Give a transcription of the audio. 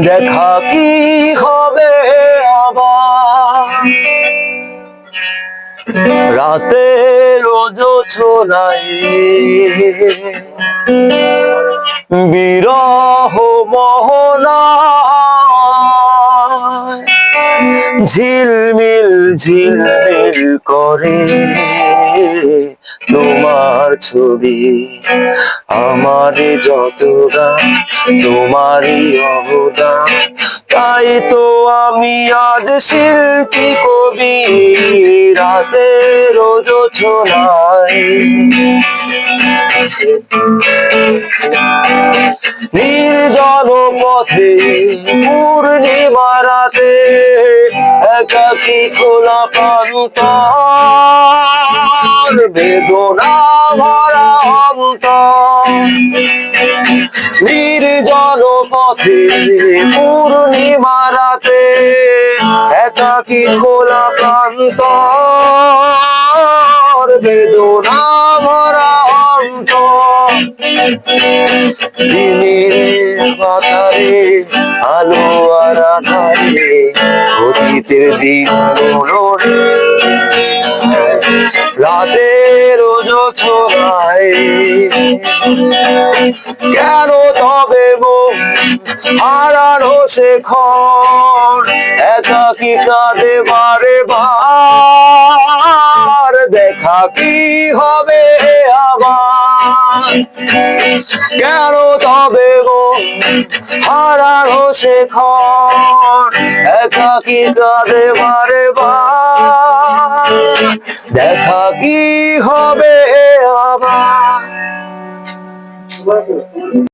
দেখা কি হবে আবার রাতের জোছনায় বিরহ মোহনায় ঝিলমিল ঝিলমিল করে তোমার ছবি। আমারে যত গান তোমারই অবদান, তাই তো আমি আজ শিল্পী কবি রাতের জোছনায়। নির্জন পথে পূর্ণিমা রাতে একাকী খোলা প্রান্তর বেদনা ভরা অন্তর। নির্জন পথে পূর্ণিমা রাতে একাকী খোলা প্রান্তর বেদনা ভরা অন্তর। দিনের বাতারে আলো আর আধারে অতীতের দিনগুলো রাতের জোছনায়। কেন তবে মন হারানো শেখর একাকী কাঁদে বারে বার। দেখা কি হবে আবার কেন তবে মন হারানো শেখর একাকী কাঁদে বারে বার। দেখা কি হবে আবার।